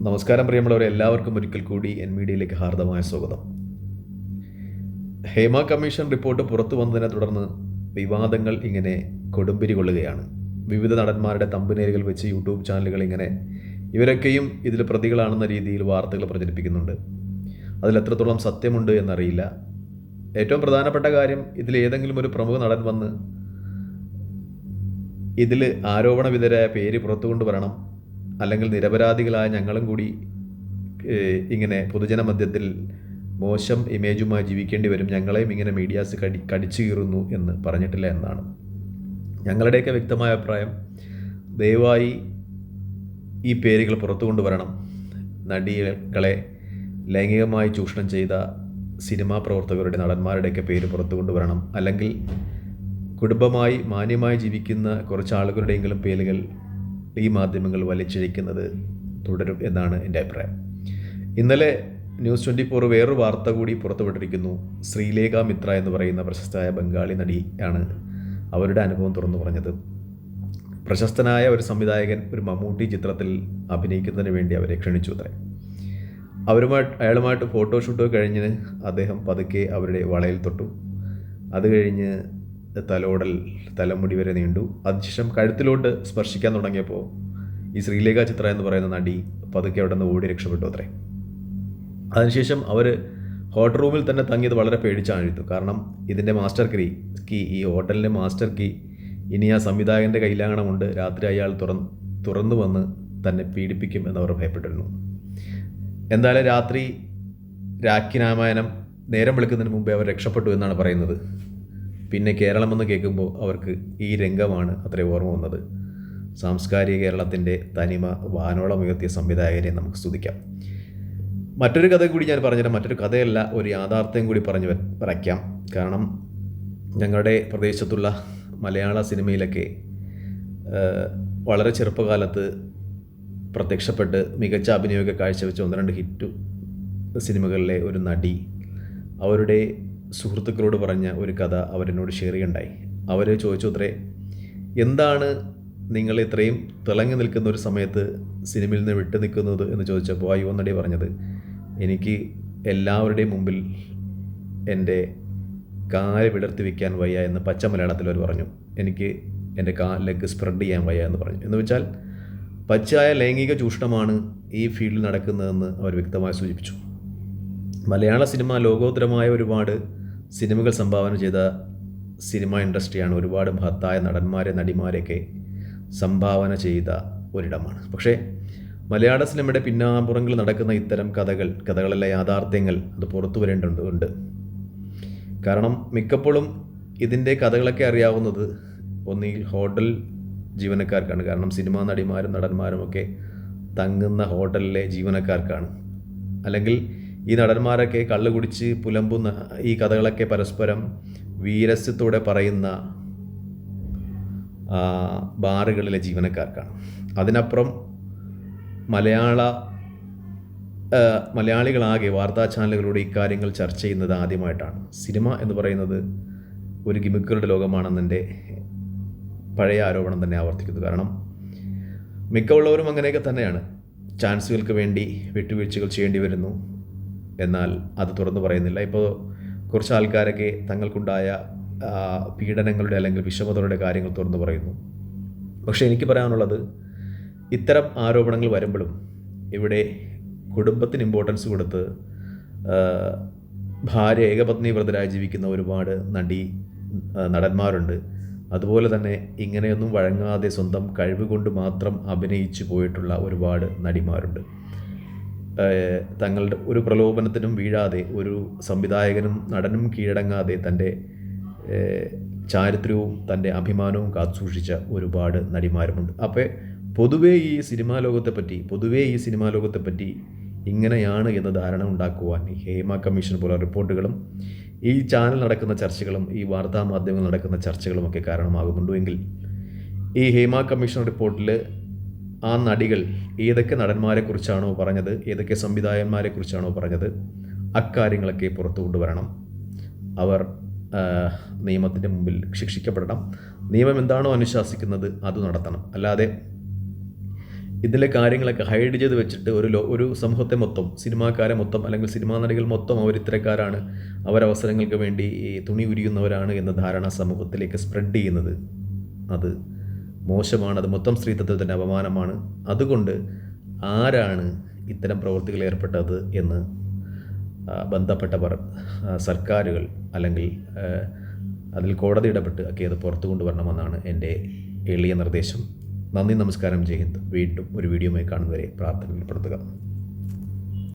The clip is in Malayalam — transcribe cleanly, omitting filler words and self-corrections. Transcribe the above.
നമസ്കാരം പ്രിയമുള്ളവരെ, എല്ലാവർക്കും ഒരിക്കൽ കൂടി മീഡിയയിലേക്ക് ഹാർദമായ സ്വാഗതം. ഹേമ കമ്മീഷൻ റിപ്പോർട്ട് പുറത്തു വന്നതിനെ തുടർന്ന് വിവാദങ്ങൾ ഇങ്ങനെ കൊടുമ്പിരി കൊള്ളുകയാണ്. വിവിധ നടന്മാരുടെ തമ്പുനേലുകൾ വെച്ച് യൂട്യൂബ് ചാനലുകൾ ഇങ്ങനെ ഇവരൊക്കെയും ഇതിൽ പ്രതികളാണെന്ന രീതിയിൽ വാർത്തകൾ പ്രചരിപ്പിക്കുന്നുണ്ട്. അതിലെത്രത്തോളം സത്യമുണ്ട് എന്നറിയില്ല. ഏറ്റവും പ്രധാനപ്പെട്ട കാര്യം, ഇതിൽ ഏതെങ്കിലും ഒരു പ്രമുഖ നടൻ വന്ന് ഇതിൽ ആരോപണ വിധേയരായ പേര് പുറത്തു കൊണ്ടുവരണം, അല്ലെങ്കിൽ നിരപരാധികളായ ഞങ്ങളും കൂടി ഇങ്ങനെ പൊതുജന മധ്യത്തിൽ മോശം ഇമേജുമായി ജീവിക്കേണ്ടി വരും, ഞങ്ങളെയും ഇങ്ങനെ മീഡിയാസ് കടിച്ചു കീറുന്നു എന്ന് പറഞ്ഞിട്ടില്ല എന്നാണ് ഞങ്ങളുടെയൊക്കെ വ്യക്തമായ അഭിപ്രായം. ദയവായി ഈ പേരുകൾ പുറത്തു കൊണ്ടുവരണം. നടികളെ ലൈംഗികമായി ചൂഷണം ചെയ്ത സിനിമാ പ്രവർത്തകരുടെ, നടന്മാരുടെയൊക്കെ പേര് പുറത്തു കൊണ്ടുവരണം. അല്ലെങ്കിൽ കുടുംബമായി മാന്യമായി ജീവിക്കുന്ന കുറച്ച് ആളുകളുടെയെങ്കിലും പേരുകൾ ഈ മാധ്യമങ്ങൾ വലിച്ചിഴയ്ക്കുന്നത് തുടരും എന്നാണ് എൻ്റെ അഭിപ്രായം. ഇന്നലെ ന്യൂസ് 24 വേറൊരു വാർത്ത കൂടി പുറത്തുവിട്ടിരിക്കുന്നു. ശ്രീലേഖ മിത്ര എന്ന് പറയുന്ന പ്രശസ്തയായ ബംഗാളി നടിയാണ് അവരുടെ അനുഭവം തുറന്നു പറഞ്ഞത്. പ്രശസ്തനായ ഒരു സംവിധായകൻ ഒരു മമ്മൂട്ടി ചിത്രത്തിൽ അഭിനയിക്കുന്നതിന് വേണ്ടി അവരെ ക്ഷണിച്ചു അത്രേ. അയാളുമായിട്ട് ഫോട്ടോഷൂട്ട് കഴിഞ്ഞ് അദ്ദേഹം പതുക്കെ അവരുടെ വളയിൽ തൊട്ടു. അത് കഴിഞ്ഞ് തലമുടി വരെ നീണ്ടു. അതിനുശേഷം കഴുത്തിലോട്ട് സ്പർശിക്കാൻ തുടങ്ങിയപ്പോൾ ഈ ശ്രീലേഖ ചിത്ര എന്ന് പറയുന്ന നടി പതുക്കെ അവിടെ നിന്ന് ഓടി രക്ഷപ്പെട്ടു അത്രേ. അതിനുശേഷം അവർ ഹോട്ടൽ റൂമിൽ തന്നെ തങ്ങിയത് വളരെ പേടിച്ചാണിരുന്നു. കാരണം ഇതിൻ്റെ മാസ്റ്റർ കീ, ഈ ഹോട്ടലിൻ്റെ മാസ്റ്റർ കീ ഇനി ആ സംവിധായകൻ്റെ കയ്യിലാകണമുണ്ട്. രാത്രി അയാൾ തുറന്നു വന്ന് തന്നെ പീഡിപ്പിക്കും എന്നവർ ഭയപ്പെട്ടിരുന്നു. എന്തായാലും രാത്രി രാഖിനാമായനം നേരം വെളുക്കുന്നതിന് മുമ്പേ അവർ രക്ഷപ്പെട്ടു എന്നാണ് പറയുന്നത്. പിന്നെ കേരളമെന്ന് കേൾക്കുമ്പോൾ അവർക്ക് ഈ രംഗമാണ് അത്രേ ഓർമ്മ വന്നത്. സാംസ്കാരിക കേരളത്തിൻ്റെ തനിമ വാനോളം ഉയർത്തിയ സംവിധായകരെ നമുക്ക് സ്തുതിക്കാം. മറ്റൊരു കഥ കൂടി ഞാൻ പറഞ്ഞുതരാം. മറ്റൊരു കഥയല്ല, ഒരു യാഥാർത്ഥ്യം കൂടി പറഞ്ഞു വയ്ക്കാം. കാരണം ഞങ്ങളുടെ പ്രദേശത്തുള്ള മലയാള സിനിമയിലൊക്കെ വളരെ ചെറുപ്പകാലത്ത് പ്രത്യക്ഷപ്പെട്ട് മികച്ച അഭിനയമൊക്കെ കാഴ്ചവെച്ച 1-2 ഹിറ്റ് സിനിമകളിലെ ഒരു നടി അവരുടെ സുഹൃത്തുക്കളോട് പറഞ്ഞ ഒരു കഥ അവരെന്നോട് ഷെയർ ചെയ്യുണ്ടായി. അവർ ചോദിച്ചു അത്രേ, എന്താണ് നിങ്ങൾ ഇത്രയും തിളങ്ങി നിൽക്കുന്ന ഒരു സമയത്ത് സിനിമയിൽ നിന്ന് വിട്ടു നിൽക്കുന്നത് എന്ന് ചോദിച്ചപ്പോൾ ആ യുവനടി പറഞ്ഞത്, എനിക്ക് എല്ലാവരുടെയും മുമ്പിൽ എൻ്റെ കാല് വിടർത്തി വയ്ക്കാൻ വയ്യ എന്ന് പച്ച മലയാളത്തിൽ അവർ പറഞ്ഞു. എനിക്ക് എൻ്റെ ലെഗ് സ്പ്രെഡ് ചെയ്യാൻ വയ്യ എന്ന് പറഞ്ഞു. എന്ന് വെച്ചാൽ പച്ചയായ ലൈംഗിക ചൂഷണമാണ് ഈ ഫീൽഡിൽ നടക്കുന്നതെന്ന് അവർ വ്യക്തമായി സൂചിപ്പിച്ചു. മലയാള സിനിമ ലോകോത്തരമായ ഒരുപാട് സിനിമകൾ സംഭാവന ചെയ്ത സിനിമ ഇൻഡസ്ട്രിയാണ്. ഒരുപാട് മഹത്തായ നടന്മാരെ, നടിമാരെയൊക്കെ സംഭാവന ചെയ്ത ഒരിടമാണ്. പക്ഷേ മലയാള സിനിമയുടെ പിന്നാമ്പുറങ്ങളിൽ നടക്കുന്ന ഇത്തരം കഥകളല്ല യാഥാർത്ഥ്യങ്ങൾ, അത് പുറത്തു വരേണ്ടതുണ്ട്. കാരണം മിക്കപ്പോഴും ഇതിൻ്റെ കഥകളൊക്കെ അറിയാവുന്നത് ഒന്നുകിൽ ഹോട്ടൽ ജീവനക്കാർക്കാണ്. കാരണം സിനിമാ നടിമാരും നടന്മാരുമൊക്കെ തങ്ങുന്ന ഹോട്ടലിലെ ജീവനക്കാർക്കാണ്. അല്ലെങ്കിൽ ഈ നടന്മാരൊക്കെ കള്ള് കുടിച്ച് പുലമ്പുന്ന ഈ കഥകളൊക്കെ പരസ്പരം വീരസ്യത്തോടെ പറയുന്ന ബാറുകളിലെ ജീവനക്കാർക്കാണ്. അതിനപ്പുറം മലയാളികളാകെ വാർത്താ ചാനലുകളിലൂടെ ഇക്കാര്യങ്ങൾ ചർച്ച ചെയ്യുന്നത് ആദ്യമായിട്ടാണ്. സിനിമ എന്ന് പറയുന്നത് ഒരു ഗിമിക്കുകളുടെ ലോകമാണെന്നെൻ്റെ പഴയ ആരോപണം തന്നെ ആവർത്തിക്കുന്നു. കാരണം മിക്കവുള്ളവരും അങ്ങനെയൊക്കെ തന്നെയാണ്. ചാൻസുകൾക്ക് വേണ്ടി വിട്ടുവീഴ്ചകൾ ചെയ്യേണ്ടി വരുന്നു, എന്നാൽ അത് തുറന്നു പറയുന്നില്ല. ഇപ്പോൾ കുറച്ച് ആൾക്കാരൊക്കെ തങ്ങൾക്കുണ്ടായ പീഡനങ്ങളുടെ അല്ലെങ്കിൽ വിഷമതകളുടെ കാര്യങ്ങൾ തുറന്നു പറയുന്നു. പക്ഷേ എനിക്ക് പറയാനുള്ളത്, ഇത്തരം ആരോപണങ്ങൾ വരുമ്പോഴും ഇവിടെ കുടുംബത്തിന് ഇമ്പോർട്ടൻസ് കൊടുത്ത് ഭാര്യ ഏകപത്നി വ്രതരായി ജീവിക്കുന്ന ഒരുപാട് നടന്മാരുണ്ട്. അതുപോലെ തന്നെ ഇങ്ങനെയൊന്നും വഴങ്ങാതെ സ്വന്തം കഴിവ് കൊണ്ട് മാത്രം അഭിനയിച്ചു പോയിട്ടുള്ള ഒരുപാട് നടിമാരുണ്ട്. തങ്ങളുടെ ഒരു പ്രലോഭനത്തിനും വീഴാതെ, ഒരു സംവിധായകനും നടനും കീഴടങ്ങാതെ തൻ്റെ ചാരിത്രവും തൻ്റെ അഭിമാനവും കാത്തുസൂക്ഷിച്ച ഒരുപാട് നടിമാരുമുണ്ട്. അപ്പോൾ പൊതുവേ ഈ സിനിമാ ലോകത്തെപ്പറ്റി ഇങ്ങനെയാണ് എന്ന ധാരണ ഉണ്ടാക്കുവാൻ ഈ ഹേമ കമ്മീഷൻ പോലെ റിപ്പോർട്ടുകളും ഈ ചാനൽ നടക്കുന്ന ചർച്ചകളും ഈ വാർത്താ മാധ്യമങ്ങൾ നടക്കുന്ന ചർച്ചകളുമൊക്കെ കാരണമാകുന്നുണ്ടെങ്കിൽ ഈ ഹേമ കമ്മീഷൻ റിപ്പോർട്ടിൽ ആ നടികൾ ഏതൊക്കെ നടന്മാരെക്കുറിച്ചാണോ പറഞ്ഞത്, ഏതൊക്കെ സംവിധായകന്മാരെക്കുറിച്ചാണോ പറഞ്ഞത്, അക്കാര്യങ്ങളൊക്കെ പുറത്തു കൊണ്ടുവരണം. അവർ നിയമത്തിൻ്റെ മുമ്പിൽ ശിക്ഷിക്കപ്പെടണം. നിയമം എന്താണോ അനുശാസിക്കുന്നത് അത് നടത്തണം. അല്ലാതെ ഇതിലെ കാര്യങ്ങളൊക്കെ ഹൈഡ് ചെയ്ത് വെച്ചിട്ട് ഒരു സമൂഹത്തെ മൊത്തം, സിനിമാക്കാരെ മൊത്തം, അല്ലെങ്കിൽ സിനിമാ നടികൾ മൊത്തം അവർ ഇത്തരക്കാരാണ്, അവരവസരങ്ങൾക്ക് വേണ്ടി ഈ തുണി ഉരിയുന്നവരാണ് എന്ന ധാരണ സമൂഹത്തിലേക്ക് സ്പ്രെഡ് ചെയ്യുന്നത് അത് മോശമാണ്. അത് മൊത്തം സ്ത്രീത്വത്തിൻ്റെ അപമാനമാണ്. അതുകൊണ്ട് ആരാണ് ഇത്തരം പ്രവൃത്തികളിൽ ഏർപ്പെട്ടത് എന്ന് ബന്ധപ്പെട്ടവർ, സർക്കാരുകൾ, അല്ലെങ്കിൽ അതിൽ കോടതി ഇടപെട്ട് ഒക്കെ അത് പുറത്തു കൊണ്ടുവരണമെന്നാണ് എൻ്റെ എളിയ നിർദ്ദേശം. നന്ദി, നമസ്കാരം, ജയ് ഹിന്ദ്. വീണ്ടും ഒരു വീഡിയോയുമായി കാണുന്നവരെ പ്രാർത്ഥനയിൽ പെടുത്തുക.